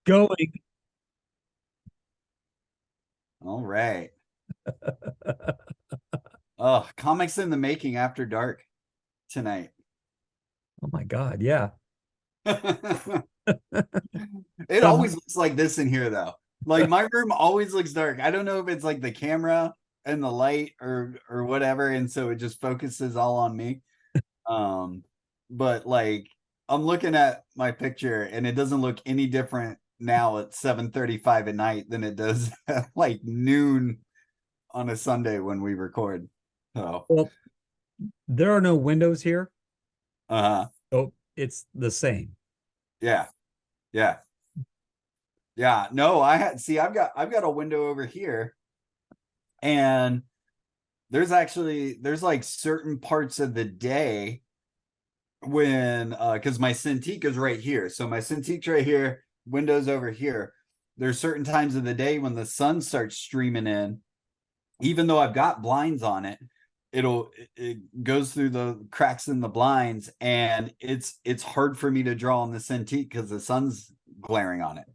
Going. All right. Oh, comics in the making after dark tonight. Oh my God, yeah. It Some always looks like this in here though. Like my room always looks dark. I don't know if it's like the camera and the light or whatever, and so it just focuses all on me. Um, but like I'm looking at my picture and it doesn't look any different now at 7:35 at night than it does at like noon on a Sunday when we record. So well, there are no windows here, uh so it's the same. yeah, yeah. Yeah, no, I had see I've got a window over here and there's like certain parts of the day when because my Cintiq is right here. So my Cintiq's right here, windows over here. There's certain times of the day when the sun starts streaming in, even though I've got blinds on it, it goes through the cracks in the blinds and it's hard for me to draw on the Cintiq because the sun's glaring on it.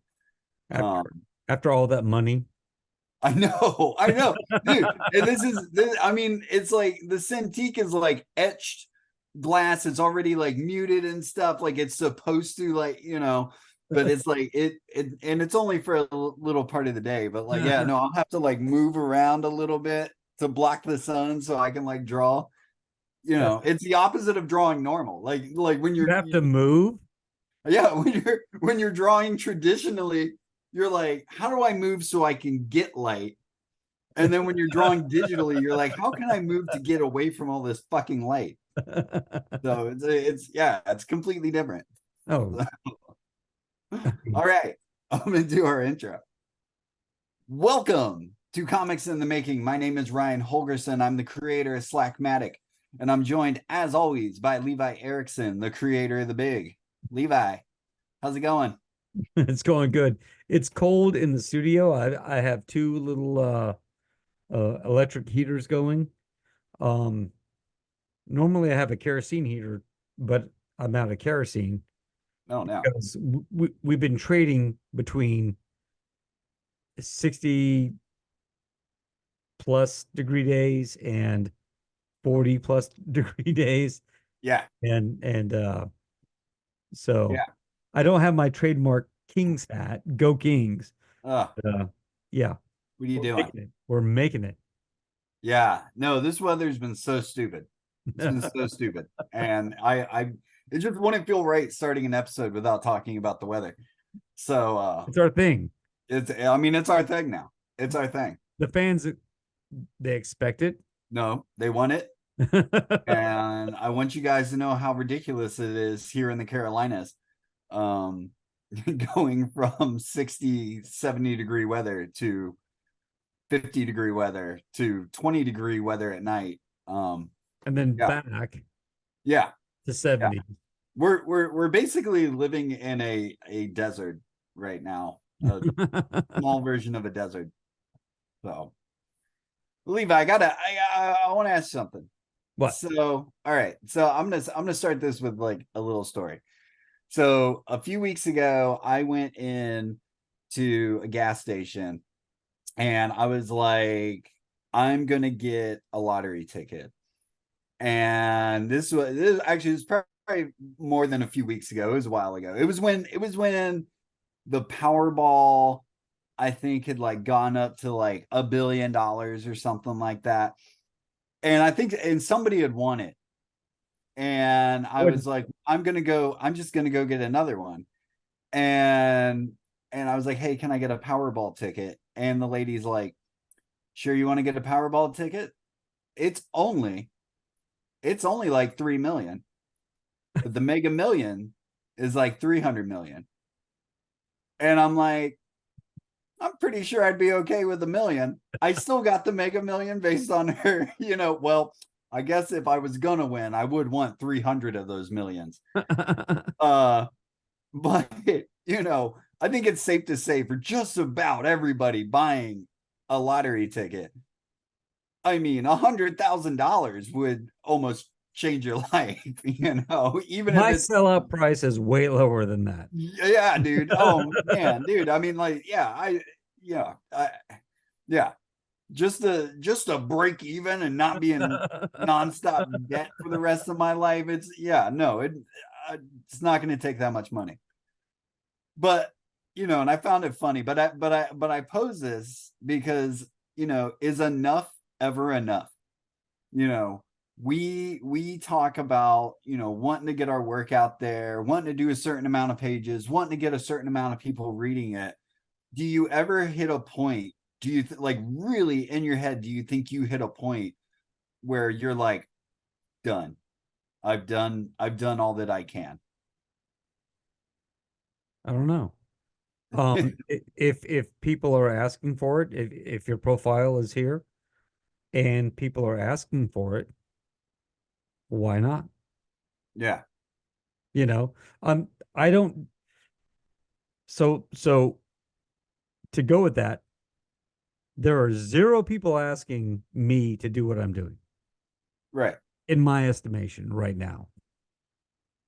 After Um after all that money. I know, dude. And this. I mean, it's like the Cintiq is like etched glass. It's already like muted and stuff. Like it's supposed to, but it's like and it's only for a little part of the day. But like, yeah, no, I'll have to like move around a little bit to block the sun so I can like draw. It's the opposite of drawing normal. Like when You have to move. yeah, when you're drawing traditionally, you're like, how do I move so I can get light? And then when you're drawing digitally, you're like, how can I move to get away from all this fucking light? So it's yeah, it's completely different. Oh, All right, I'm gonna do our intro. Welcome to Comics in the Making. My name is Ryan Holgerson. I'm the creator of Slackmatic, and I'm joined as always by Levi Erickson, the creator of the Big. Levi, how's it going? it's going good. It's cold in the studio. I have two little electric heaters going. Um, Normally I have a kerosene heater, but I'm out of kerosene Oh no. because we've been trading between 60 plus degree days and 40 plus degree days. Yeah, And so yeah. I don't have my trademark Kings hat. Go Kings. Uh, yeah, What are you we're doing? making it. We're making it. Yeah, no, this weather's been so stupid. It's been so stupid. And I it just wouldn't feel right starting an episode without talking about the weather. So It's our thing. I mean it's our thing now. It's our thing. The fans, they expect it. No, they want it. And I want you guys to know how ridiculous it is here in the Carolinas. Um going from 60, 70 degree weather to 50 degree weather to 20 degree weather at night. And then Yeah, back yeah, to yeah. 70. We're basically living in a desert right now, a small version of a desert. So, Levi, I want to ask something. What? So, all right, so I'm gonna start this with like a little story. So a few weeks ago, I went in to a gas station and I was like, I'm gonna get a lottery ticket. And this actually was probably more than a few weeks ago. It was a while ago. It was when the Powerball, I think, had like gone up to like $1 billion or something like that. And I think and somebody had won it. And I What? was like, I'm just gonna go get another one. And and I was like, hey, can I get a Powerball ticket? And the lady's like, sure, you want to get a Powerball ticket? It's only it's only like 3 million. But the Mega Million is like 300 million. And I'm like, I'm pretty sure I'd be okay with a million. I still got the Mega Million based on her, well, I guess if I was gonna win, I would want 300 of those millions. Uh, but I think it's safe to say for just about everybody buying a lottery ticket, I mean, $100,000 would almost change your life, even if My it's, sellout price is way lower than that. yeah, dude. Oh man, dude. I mean, like, yeah, yeah. Just to break even and not be in nonstop debt for the rest of my life. It's not going to take that much money. But and I found it funny. But I pose this because is enough ever enough? You know, we talk about wanting to get our work out there, wanting to do a certain amount of pages, wanting to get a certain amount of people reading it. Do you ever hit a point? Do you like really in your head? Do you think you hit a point where you're like, done? I've done all that I can. I don't know. If people are asking for it, if your profile is here and people are asking for it, why not? Yeah. You know, I don't. So to go with that, there are zero people asking me to do what I'm doing, Right. in my estimation, right now.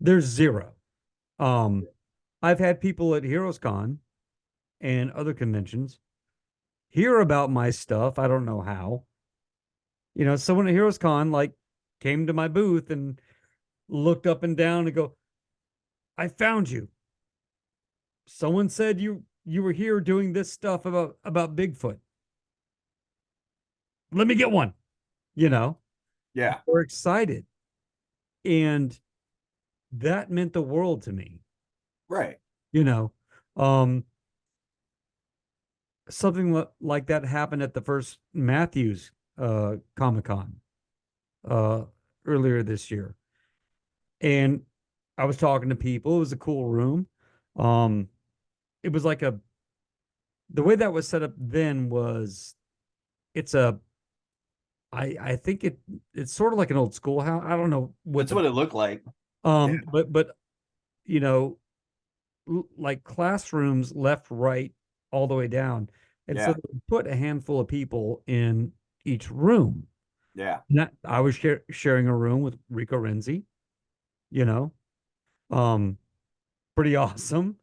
There's zero. Um, I've had people at HeroesCon and other conventions hear about my stuff. I don't know how. Someone at HeroesCon like came to my booth and looked up and down and go, "I found you. Someone said you were here doing this stuff about Bigfoot. Let me get one." You know, Yeah. we're excited, and that meant the world to me. Right. You know, um, something like that happened at the first Matthews Comic Con uh, earlier this year, and I was talking to people. It was a cool room. Um, it was like the way that was set up then was it's a I think it's sort of like an old schoolhouse. I don't know what That's the what it looked like. Yeah. but you know like classrooms left, right, all the way down, and so Yeah. they put a handful of people in each room. Yeah. I was sharing a room with Rico Renzi, you know, um, pretty awesome,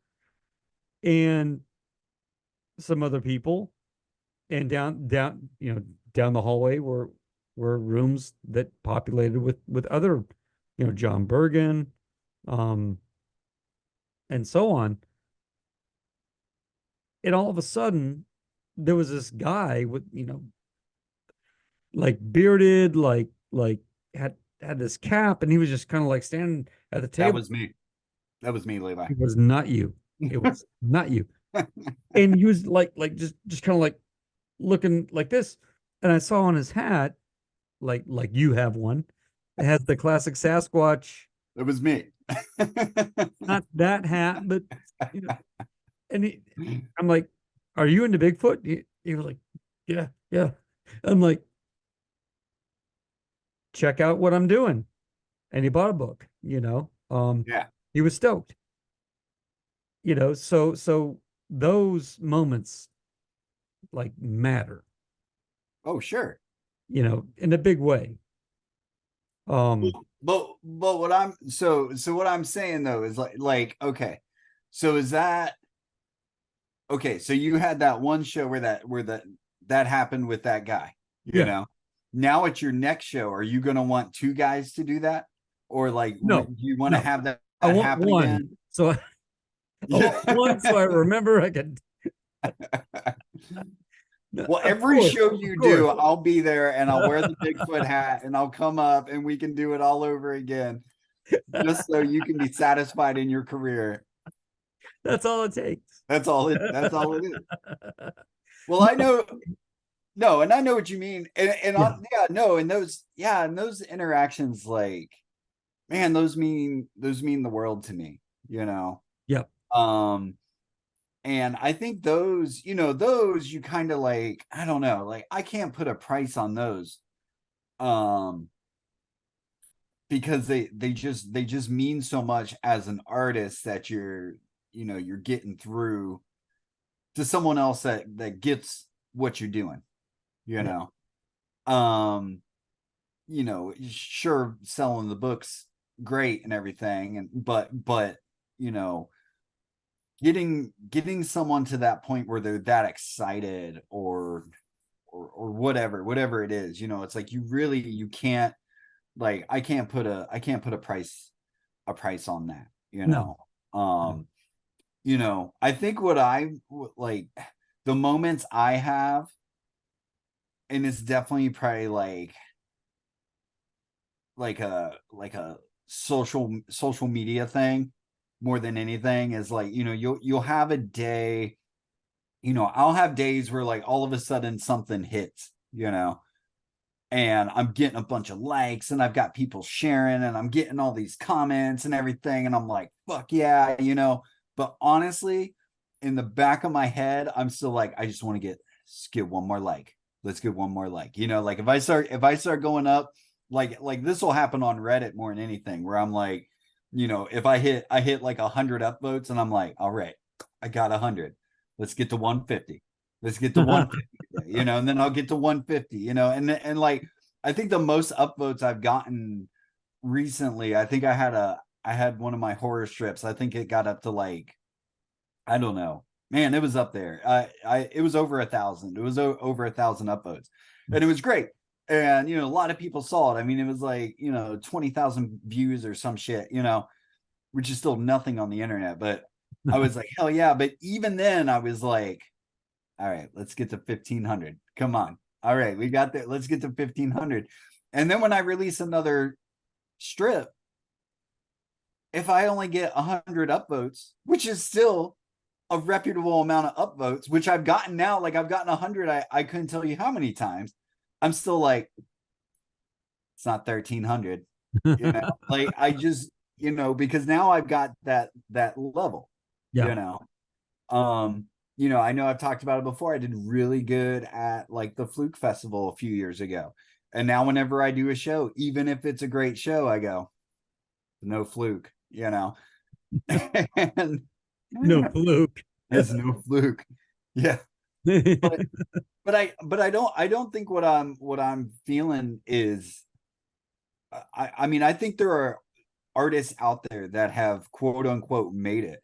and some other people, and down the hallway were rooms that populated with other, John Bergen, um, and so on. And all of a sudden, there was this guy with, like bearded, like had this cap, and he was just kind of like standing at the That table. was me. That was me, Levi. It was not you. It was not you. And he was like just kind of like looking like this. And I saw on his hat, like you have one, it has the classic Sasquatch, It was me. not that hat, but you know, and I'm like, "Are you into Bigfoot?" He was like, "Yeah, yeah." I'm like, "Check out what I'm doing." And he bought a book, Yeah. he was stoked, so those moments like matter, Oh, sure. in a big way. Um, But what I'm saying though is like okay. So is that okay? So you had that one show where that happened with that guy, you yeah, know. Now at your next show, are you going to want two guys to do that, or like would no, you want to no, have that, I that want happen one. again? So I want one so I remember I could. Well, Of every course, show of you course. do, I'll be there and I'll wear the Bigfoot hat and I'll come up and we can do it all over again, just so you can be satisfied in your career. That's all it takes. That's all it is. Well, No, I know, no, and I know what you mean. And yeah, yeah, no, and those interactions, like, man, those mean the world to me, you know. yep, Um, and I think those you kind of like, I don't know, like I can't put a price on those. Um, because they just mean so much as an artist that you're getting through to someone else that gets what you're doing, you yeah, know. um sure, selling the books great and everything, and but you know getting someone to that point where they're that excited, or whatever it is, it's like you can't, like, I can't put a price on that, No, no. um I think what I like, the moments I have, and it's definitely probably like a social media thing more than anything, is like, you'll have a day, I'll have days where like all of a sudden something hits, and I'm getting a bunch of likes, and I've got people sharing, and I'm getting all these comments and everything, and I'm like, fuck yeah, but honestly, in the back of my head, I'm still like, I just want to get one more like. Let's get one more like, like if I start going up, like this will happen on Reddit more than anything, where I'm like, if I hit like 100 upvotes, and I'm like, all right, I got 100. Let's get to 150. Let's get to 150 today, and then I'll get to 150, and like, I think the most upvotes I've gotten recently, I had one of my horror strips. I think it got up to like, I don't know, man, it was up there. It was over 1,000. It was over 1,000 upvotes, and it was great. And a lot of people saw it. I mean, it was like 20,000 views or some shit, which is still nothing on the internet. But I was like, hell yeah! But even then, I was like, all right, let's get to 1,500. Come on. All right, we got that. Let's get to 1,500. And then when I release another strip, if I only get 100 upvotes, which is still a reputable amount of upvotes, which I've gotten now, like I've gotten 100, I couldn't tell you how many times. I'm still like, it's not 1,300, like I just, because now I've got that level, Yeah. you know. Um, I know I've talked about it before. I did really good at like the Fluke Festival a few years ago. And now whenever I do a show, even if it's a great show, I go, no fluke, and No fluke. it's no fluke. Yeah. But but I don't think what I'm feeling is, I mean, I think there are artists out there that have quote unquote made it,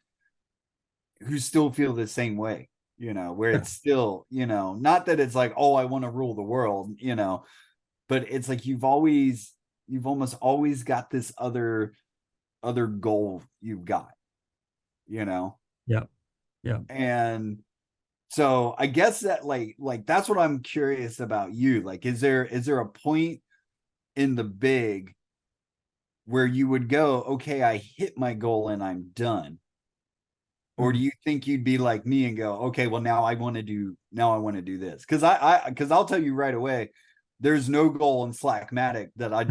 who still feel the same way, where Yeah. it's still, not that it's like, oh, I want to rule the world, but it's like you've almost always got this other goal you've got, you know. Yeah. Yeah. And so I guess that like that's what I'm curious about you. Like, is there a point in the big where you would go, okay, I hit my goal and I'm done? Or do Mm. you think you'd be like me and go, okay, well, now I want to do this? Because I'll tell you right away, there's no goal in Slackmatic that I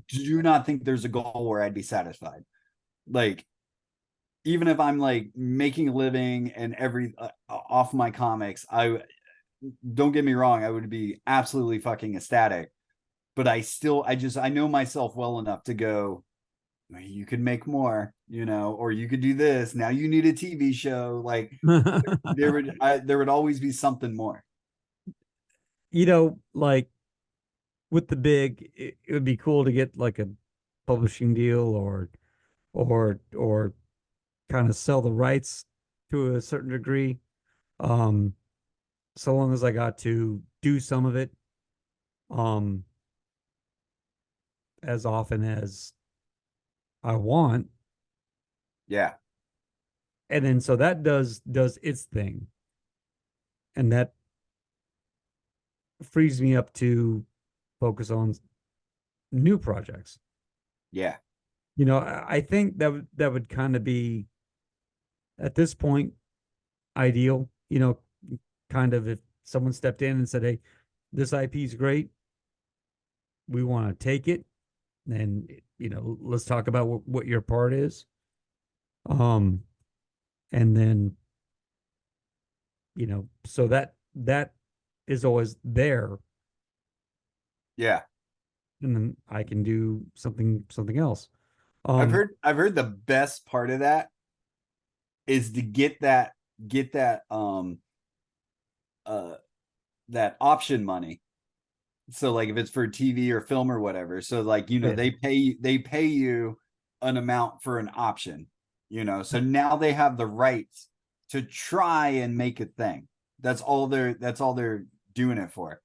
do not think there's a goal where I'd be satisfied. Like, even if I'm like making a living and every off my comics, I don't get me wrong, I would be absolutely fucking ecstatic. But I know myself well enough to go, you could make more, or you could do this. Now you need a TV show. Like, there would always be something more. Like with the big, it would be cool to get like a publishing deal, or kind of sell the rights to a certain degree. Um, so long as I got to do some of it, um, as often as I want. Yeah, And then so that does its thing. And that frees me up to focus on new projects. yeah, I think that would kind of be at this point ideal, kind of if someone stepped in and said, "Hey, this IP is great. We want to take it, and let's talk about what your part is." Um, and then so that is always there, yeah. and then I can do something else. I've Um, heard I've heard the best part of that is to get uh that option money So like if it's for TV or film or whatever, so like, Yeah. they pay you an amount for an option, so now they have the rights to try and make a thing. That's all they're doing it for.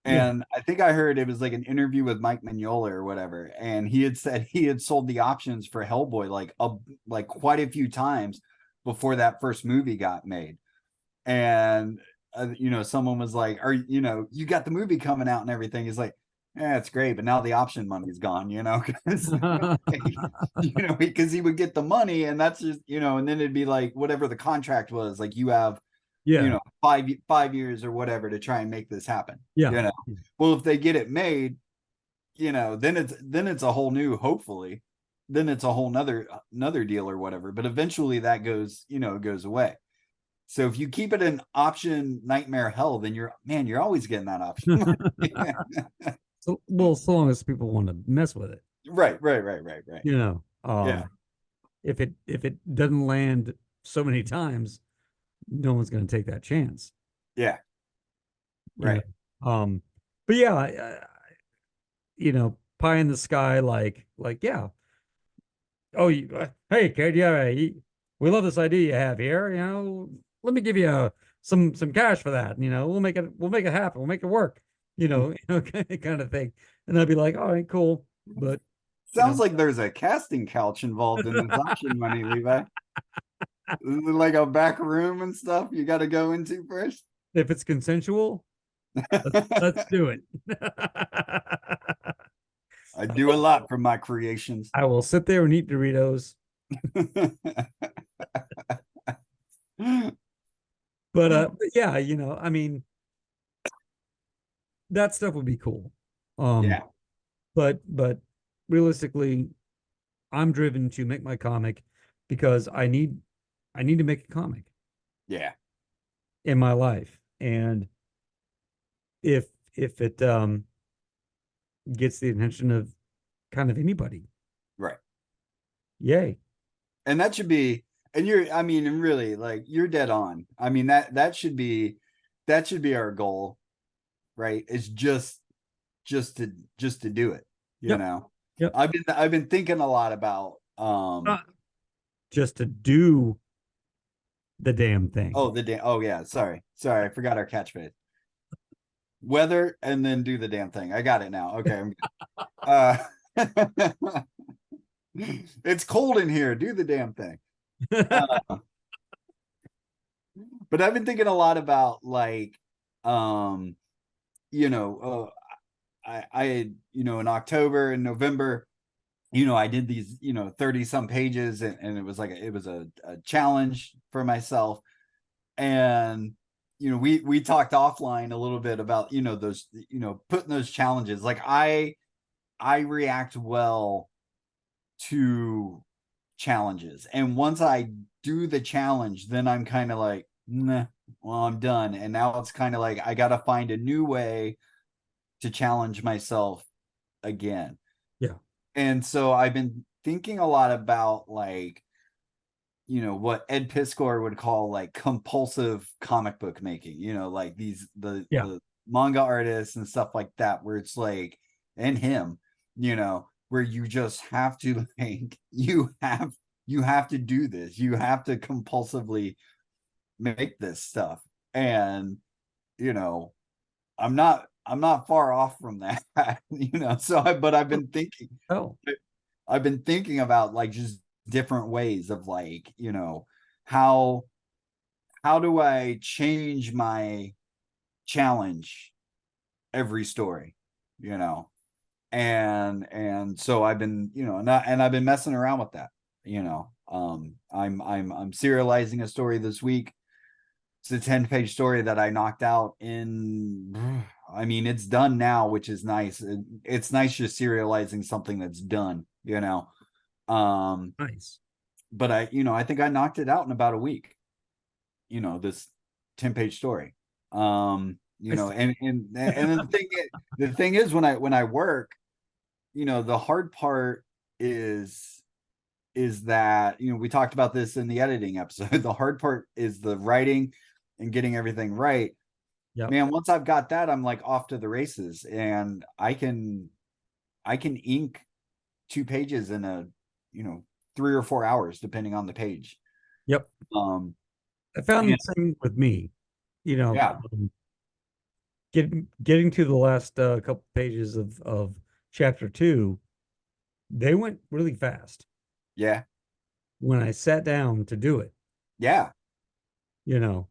Yeah. And I think I heard it was like an interview with Mike Mignola or whatever, and he had said he had sold the options for Hellboy like quite a few times before that first movie got made. And someone was like, "Are you got the movie coming out and everything?" He's like, "Yeah, it's great, but now the option money's gone, because because he would get the money, and that's just and then it'd be like whatever the contract was, like you have Yeah. 5 years or whatever to try and make this happen. Yeah. Well, if they get it made, then it's a whole new, hopefully, then it's a whole another deal or whatever. But eventually that goes away. So if you keep it an option nightmare hell, then you're always getting that option. So, well, so long as people want to mess with it, Right. you know, Yeah. if it doesn't land so many times, no one's going to take that chance. Yeah. You Right. know? But yeah, pie in the sky, yeah. Oh, hey kid, yeah, we love this idea you have here. Let me give you some cash for that. We'll make it happen. We'll make it work. Kind of thing. And I'd be like, all right, cool. But Sounds like there's a casting couch involved in this option money, Levi. Like a back room and stuff you got to go into first. if it's consensual, let's do it. I do a lot for my creations. I will sit there and eat Doritos. But yeah, I mean, that stuff would be cool. Um, Yeah. but realistically, I'm driven to make my comic because I need to make a comic Yeah. in my life. And if it gets the attention of kind of anybody, Right. yay. And that should be, I mean, and really, like, you're dead on. I mean, that should be our goal, right? It's just to do it, you Yep. know. Yep. I've been thinking a lot about Uh, just to do the damn thing. oh yeah, sorry, I forgot our catchphrase. Weather and then do the damn thing. I got it now. Okay, I'm good. It's cold in here. Do the damn thing. But I've been thinking a lot about, like, um, I had, in October and November, I did these, 30 some pages, and it was a challenge for myself. And, we talked offline a little bit about, those, putting those challenges. Like, I react well to challenges. And once I do the challenge, then I'm kind of like, nah, well, I'm done. And now it's kind of like I got to find a new way to challenge myself again. Yeah. And so I've been thinking a lot about, like, what Ed Piskor would call, like, compulsive comic book making, like Yeah. the manga artists and stuff like that, where it's like, and him, where you just have to, like, you have to do this. You have to compulsively make this stuff. And, you know, I'm not far off from that, but Oh, I've been thinking about, like, just different ways of, like, how do I change my challenge every story, you know? And so I've been, and I've been messing around with that, I'm serializing a story this week. It's a 10-page story that I knocked out in, I mean, it's done now, which is nice. It's nice just serializing something that's done, nice. but I think I knocked it out in about a week, this 10-page story. Nice. And then the thing is, when I work, the hard part is that, we talked about this in the editing episode. The hard part is the writing and getting everything right. Yep. man, once I've got that, I'm like off to the races, and I can ink 2 pages in a, you know, 3 or 4 hours, depending on the page. Yep. Um, I found and the same with me. You know, yeah, getting to the last couple pages of chapter two, they went really fast yeah, when I sat down to do it. yeah, You know,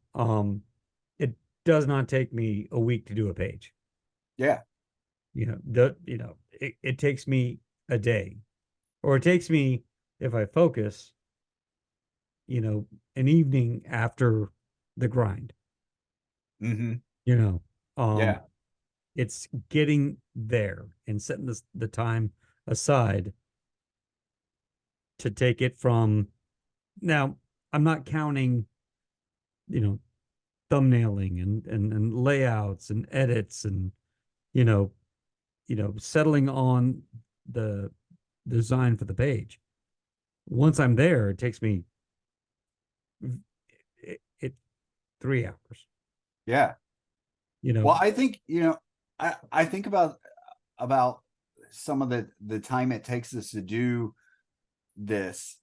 it does not take me a week to do a page. yeah, It takes me a day, or it takes me, if I focus, you know, an evening after the grind. hmm, You know, yeah, it's getting there and setting the time aside to take it from now. I'm not counting, you know, thumbnailing and layouts and edits and you know, settling on the design for the page. Once I'm there, it takes me it 3 hours. yeah. You know, Well, I think, I think about some of the time it takes us to do this,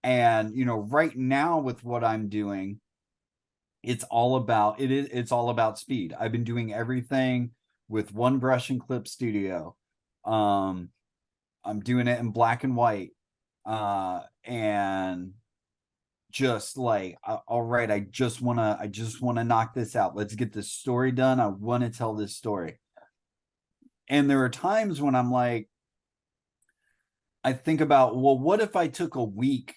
and right now with what I'm doing, it's all about speed. I've been doing everything with one brush and clip studio. um I'm doing it in black and white, and just like, all right, I just want to knock this out. Let's get this story done. I want to tell this story. And there are times when I'm like, I think about, well, what if I took a week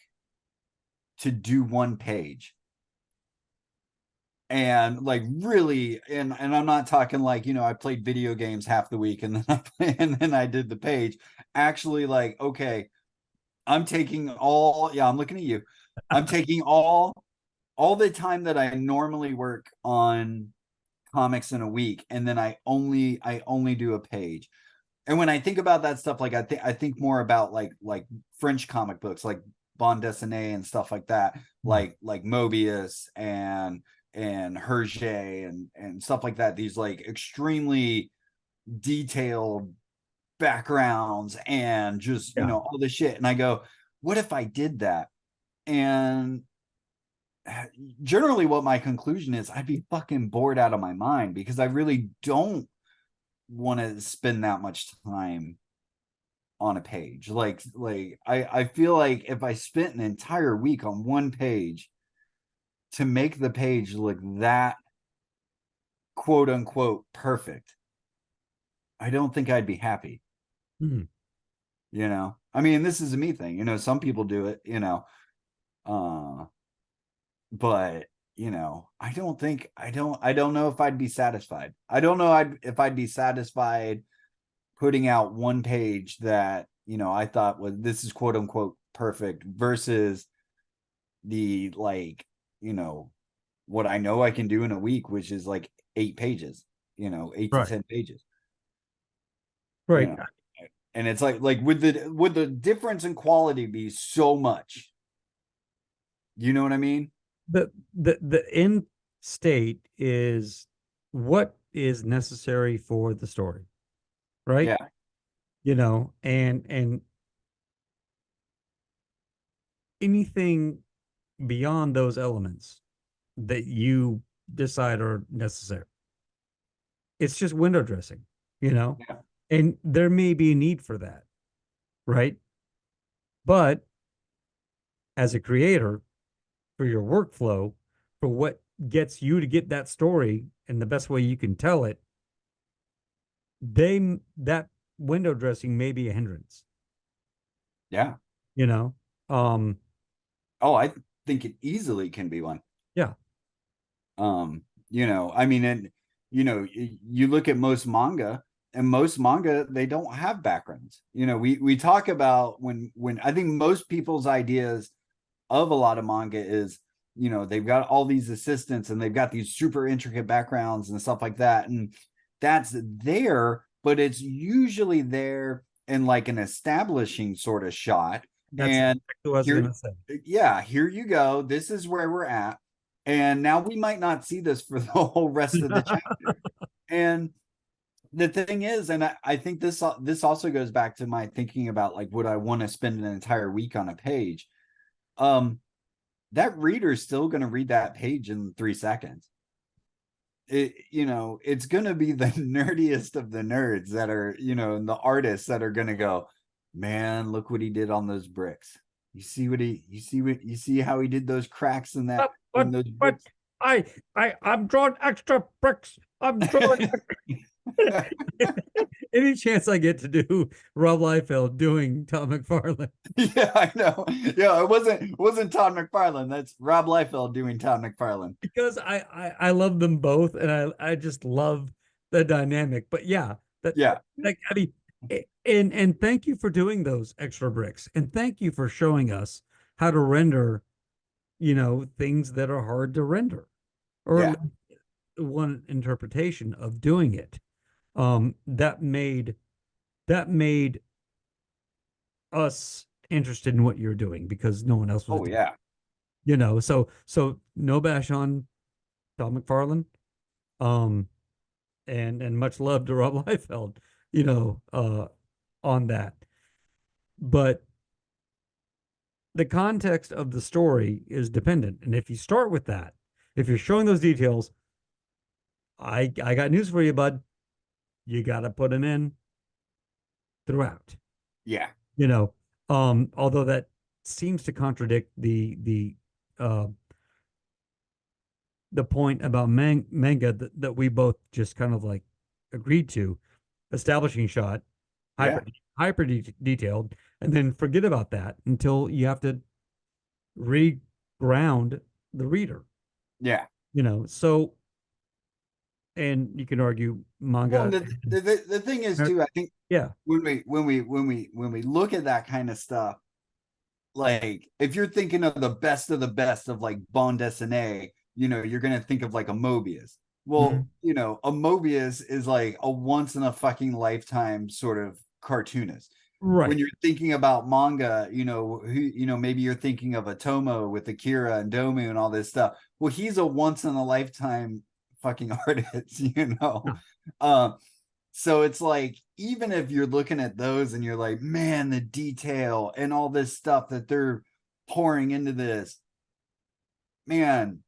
to do one page? And like, really, and I'm not talking like, I played video games half the week and then and then I did the page. Actually, like, okay, I'm taking all, yeah, I'm looking at you. I'm taking all the time that I normally work on comics in a week, and then I only do a page. And when I think about that stuff, like, I think more about like French comic books, like bande dessinée and stuff like that, like Mobius and Hergé and stuff like that. These like extremely detailed backgrounds and just, yeah. all this shit. And I go, what if I did that? And generally what my conclusion is, I'd be fucking bored out of my mind, because I really don't want to spend that much time on a page. Like I feel like if I spent an entire week on one page to make the page look that quote unquote perfect, I don't think I'd be happy. Hmm. I mean, this is a me thing. Some people do it, uh but I don't know if I'd be satisfied. I don't know if I'd be satisfied putting out one page that, I thought was, this is quote unquote perfect, versus the, like, you know what I know I can do in a week, which is like 8 pages, 8 to Right. 10 pages, you Right. know and it's like, would the difference in quality be so much? You know what I mean? The end state is what is necessary for the story, right? Yeah, And anything beyond those elements that you decide are necessary. It's just window dressing, you know, yeah, and there may be a need for that, right? But as a creator, for your workflow, for what gets you to get that story and the best way you can tell it, that window dressing may be a hindrance, yeah. you know? Um, Oh, I think it easily can be one. yeah, I mean, and you look at most manga, and most manga, they don't have backgrounds. We talk about, when I think most people's ideas of a lot of manga is, they've got all these assistants and they've got these super intricate backgrounds and stuff like that, and that's there, but it's usually there in like an establishing sort of shot. that's And exactly what I was here, gonna say. yeah, here you go, this is where we're at. And now we might not see this for the whole rest of the chapter. And the thing is, and I think this also goes back to my thinking about like, would I want to spend an entire week on a page? That reader's still going to read that page in 3 seconds. It's going to be the nerdiest of the nerds that are, and the artists that are going to go, man, look what he did on those bricks. You see how he did those cracks in that, in those but bricks. I'm drawing extra bricks. I'm drawing any chance I get to do Rob Liefeld doing Tom McFarlane. Yeah, I know. Yeah, it wasn't Todd McFarlane. That's Rob Liefeld doing Todd McFarlane. Because I love them both, and I just love the dynamic. But yeah, Yeah. like I mean, and thank you for doing those extra bricks, and thank you for showing us how to render, things that are hard to render, or Yeah. one interpretation of doing it. That made us interested in what you're doing because no one else was Oh doing, yeah. so no bash on Tom McFarlane. Um, and much love to Rob Liefeld, on that. But the context of the story is dependent. And if you start with that, if you're showing those details, I got news for you, bud. You got to put them in throughout. Yeah. Although that seems to contradict uh the point about manga that we both just kind of like agreed to, establishing shot, Yeah. hyper detailed, and then forget about that until you have to re-ground the reader. Yeah. So, and you can argue Well, manga. the thing is too, I think Yeah. when we look at that kind of stuff, like if you're thinking of the best of like bande dessinée, you're gonna think of like a Mobius. Well, Mhm. a Mobius is like a once in a fucking lifetime sort of cartoonist. When Right. you're thinking about manga, maybe you're thinking of Atomo with Akira and Domu and all this stuff. Well, he's a once in a lifetime fucking artist, Yeah. Um, so it's like, even if you're looking at those and you're like, man, the detail and all this stuff that they're pouring into this, man,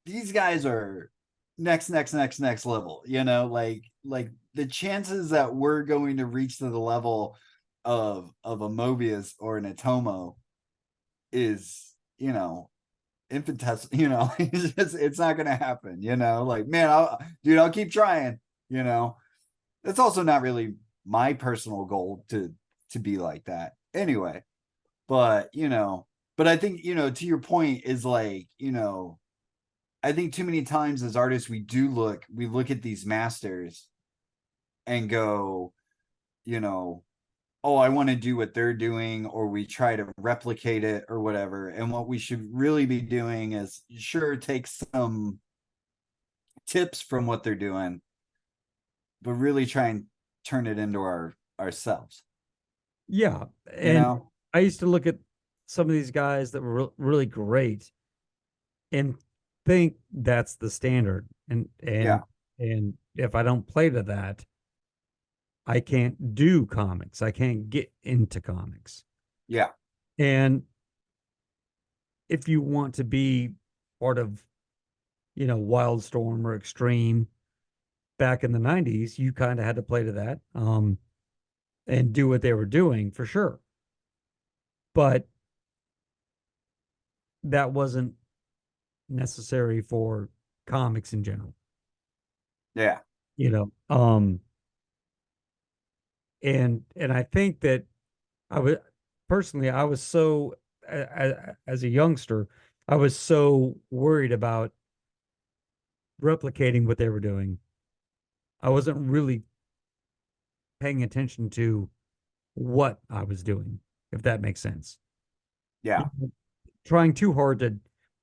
these guys are next level, like the chances that we're going to reach to the level of a Mobius or an Atomo is, infinitesimal, it's not gonna happen, like, man, I'll keep trying, it's also not really my personal goal to be like that anyway. But but I think, to your point is like, I think too many times as artists we look at these masters and go, oh, I want to do what they're doing, or we try to replicate it or whatever. And what we should really be doing is, sure, take some tips from what they're doing, but really try and turn it into ourselves. Yeah. You And know? I used to look at some of these guys that were really great and think that's the standard. And Yeah. and if I don't play to that, I can't do comics. I can't get into comics. Yeah. And if you want to be part of, Wildstorm or Extreme back in the 90s, you kind of had to play to that, and do what they were doing for sure. But that wasn't necessary for comics in general, Yeah. you know. And I think that I was personally, I was so as a youngster, I was so worried about replicating what they were doing. I wasn't really paying attention to what I was doing, if that makes sense. Yeah. Trying too hard to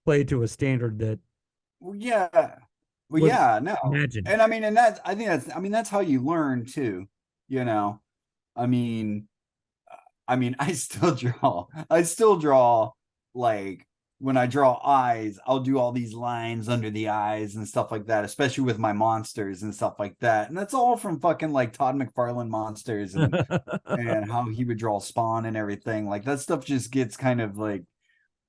play to a standard that Well, yeah. Well, was yeah, no. imagined. And I mean, and that I think that's how you learn too, you know. I mean, I still draw. I still draw like when I draw eyes, I'll do all these lines under the eyes and stuff like that, especially with my monsters and stuff like that. And that's all from fucking like Todd McFarlane monsters and how he would draw Spawn and everything. Like that stuff just gets kind of like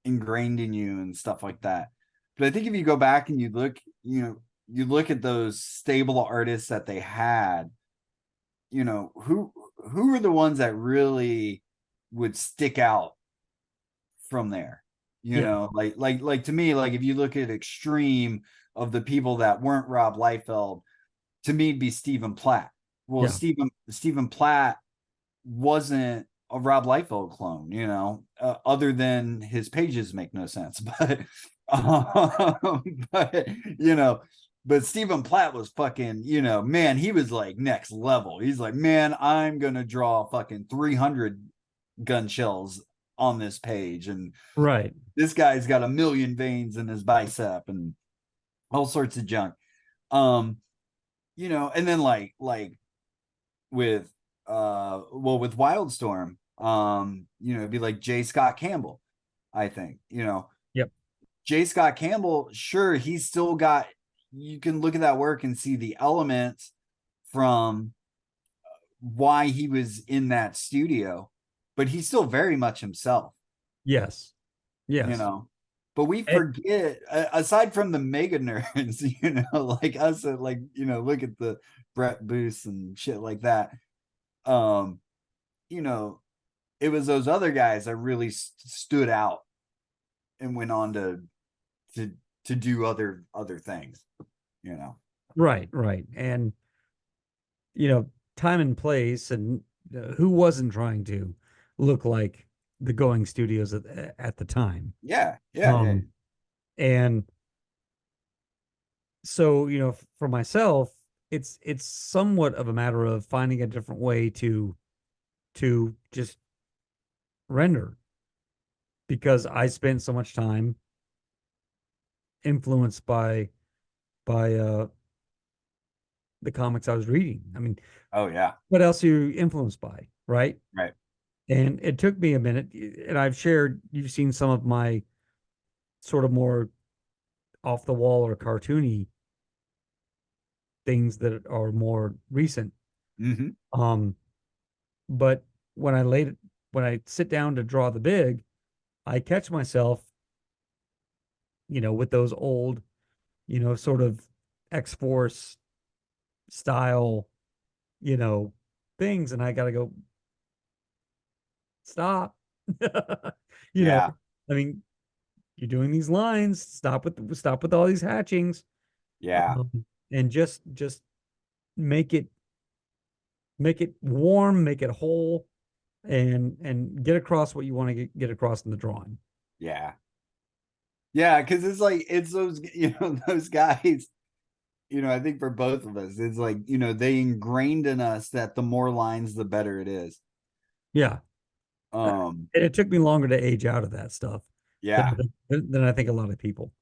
ingrained in you and stuff like that. But I think if you go back and you look, you look at those stable artists that they had, who are the ones that really would stick out from there? Yeah. Like to me, like if you look at extreme of the people that weren't Rob Liefeld, to me be Stephen Platt. Well, Yeah. Stephen Platt wasn't a Rob Liefeld clone, other than his pages make no sense. But but Stephen Platt was fucking, man, he was like next level. He's like, man, I'm gonna draw fucking 300 gun shells on this page, and Right. this guy's got a million veins in his bicep and all sorts of junk. Um, and then like with with Wildstorm, it'd be like J. Scott Campbell, I think. Yep. J. Scott Campbell, sure, he's still got, you can look at that work and see the elements from why he was in that studio, but he's still very much himself, Yes. you Yes. know. But we And- forget, aside from the mega nerds, like us, like, look at the Brett Booth and shit like that. Um, you know, it was those other guys that really stood out and went on to to do other things, you know. right. Right. And, time and place, and who wasn't trying to look like the going studios at the time. Yeah, yeah, yeah, Um, and so, for myself, it's somewhat of a matter of finding a different way to just render, because I spent so much time influenced by the comics I was reading. I mean, oh yeah, what else are you influenced by, right? right. And it took me a minute, and you've seen some of my sort of more off the wall or cartoony things that are more recent. Mm-hmm. Um, but when I sit down to draw the big, I catch myself, with those old, sort of X-Force style, you know, things, and I gotta go stop. You know, Yeah, I mean, you're doing these lines, stop with all these hatchings, yeah, and just make it make it warm, make it whole, and get across what you want to get across in the drawing. yeah, yeah. Because it's like it's those those guys. I think for both of us, it's like they ingrained in us that the more lines, the better it is. Yeah. Um, And it took me longer to age out of that stuff yeah, than I think a lot of people.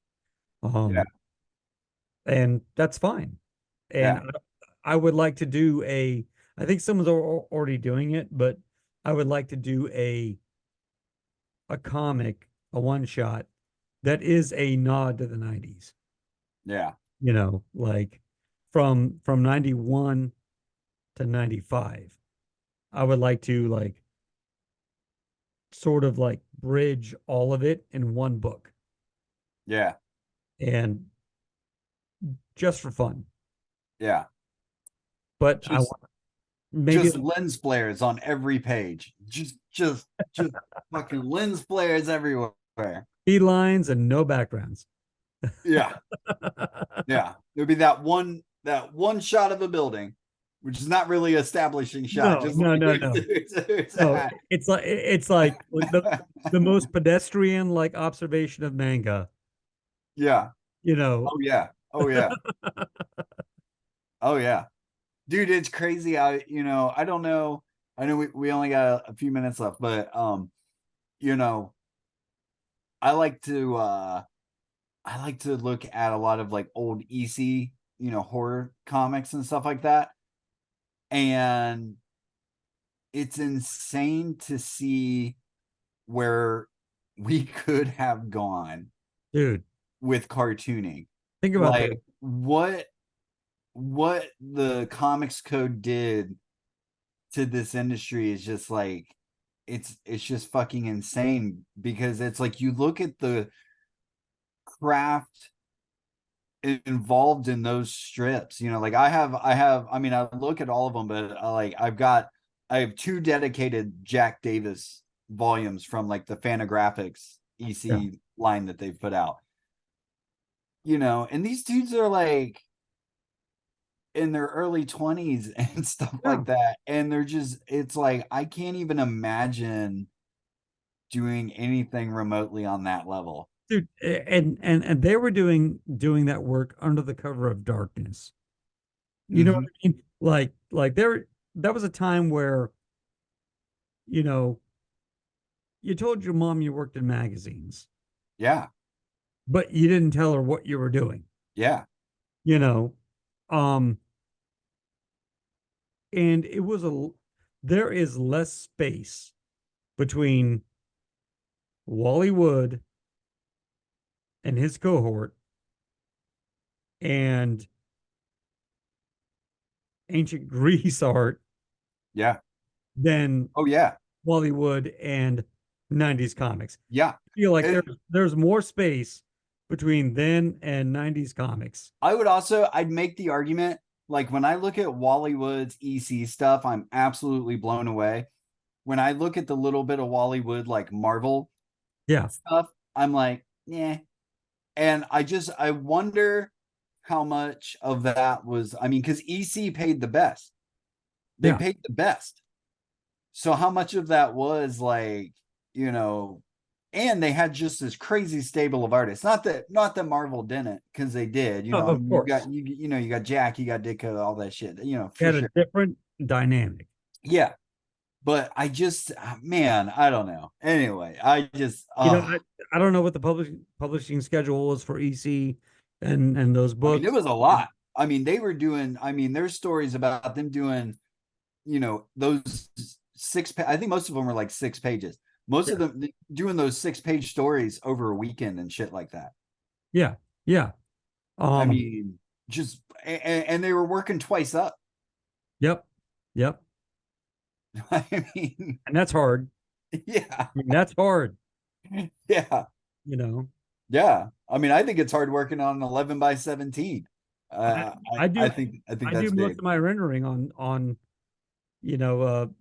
yeah, Um, and that's fine. And yeah, I would like to do I think someone's already doing it, but I would like to do a comic, a one shot that is a nod to the 90s, yeah. like from 91 to 95. I would like to like sort of like bridge all of it in one book, Yeah, and just for fun. yeah. But I Just want maybe just lens flares on every page. Just fucking lens flares everywhere. key lines and no backgrounds. Yeah, yeah. It would be that one shot of a building, which is not really establishing shot. No, Just no, like no, no. there's No, that. it's like the most pedestrian like observation of manga, Yeah. you know. Oh yeah. Oh yeah. Oh yeah. Dude, it's crazy. I don't know. I know we only got a few minutes left, but you know, I like to look at a lot of like old EC, horror comics and stuff like that. And it's insane to see where, we could have gone Dude, with cartooning. think about this. Like what the comics code did to this industry is just like it's just fucking insane, because it's like you look at the craft involved in those strips, you know, like I mean, I look at all of them, but I have two dedicated Jack Davis volumes from like the Fantagraphics Yeah. EC line that they've put out, you know, and these dudes are like in their early 20s and stuff Yeah. like that, and they're just, it's like I can't even imagine doing anything remotely on that level. Dude, and they were doing that work under the cover of darkness. You know what Mm-hmm. I mean? Like there that was a time where, you know, you told your mom you worked in magazines, Yeah, but you didn't tell her what you were doing, yeah, you know. Um, and it was a there is less space between Wally Wood and his cohort and ancient Greece art yeah. than Oh yeah, Wally Wood and 90s comics. yeah. I feel like And there's more space between then and 90s comics. I would also, I'd make the argument, like when I look at Wally Wood's EC stuff, I'm absolutely blown away. When I look at the little bit of Wally Wood like Marvel Yeah. stuff, I'm like, yeah. And I wonder how much of that was, I mean, because EC paid the best. They Yeah. paid the best. So how much of that was like, you know, and they had just this crazy stable of artists. Not that Marvel didn't, because they did. You know, I Of mean, course. you know, you got Jack, you got Ditko, all that shit. You know, It for had a sure. different dynamic. Yeah, but I just, man, I don't know. Anyway, I just, You know, I don't know what the publishing schedule was for EC and those I mean, it books. was a lot. I mean, they were doing. I mean, there's stories about them doing, you know, those I think most of them were like 6 pages. Most of Yeah. them doing those 6 page stories over a weekend and shit like that. Yeah. Yeah. I Um, mean, just, and they were working twice up. yep. Yep. I mean, And that's hard. yeah, I mean, that's hard, yeah, you know. yeah. I mean, I think it's hard working on 11 by 17. I I do I think I do that's most big. of my rendering on you know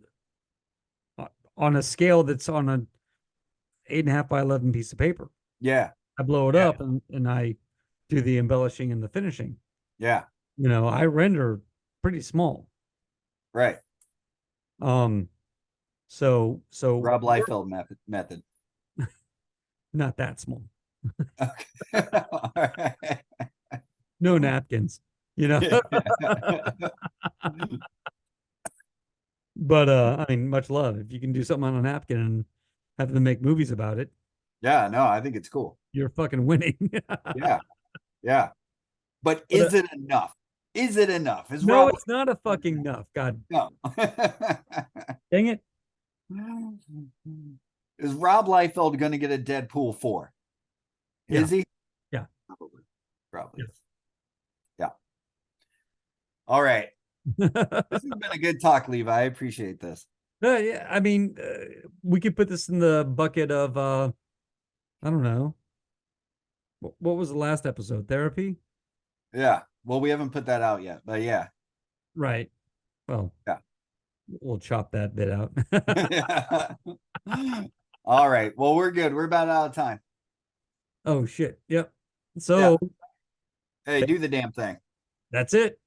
on a scale that's on a 8.5 by 11 piece of paper. Yeah, I blow it yeah, up and I do the embellishing and the finishing. yeah. You know, I render pretty small. Right. Um, so Rob Liefeld method. not that small. Okay. All right. No napkins, you know. Yeah. But I mean, much love. If you can do something on a napkin and have them make movies about it, Yeah, no, I think it's cool. you're fucking winning. Yeah, yeah. But But is it enough? Is it enough? Is no, Rob it's not a fucking enough. God no. dang it. Is Rob Liefeld going to get a Deadpool 4? Yeah. Is he? Yeah. Probably. Probably. Yeah. Yeah. All right. Uh, This has been a good talk, Levi. I appreciate this. yeah, I mean, we could put this in the bucket of I don't know. What was the last episode? Therapy? Yeah. Well, we haven't put that out yet, but yeah. Right. Well, Yeah. we'll chop that bit out. All right. Well, we're good. We're about out of time. Oh shit. Yep. Yeah. So Hey, do the damn thing. that's it.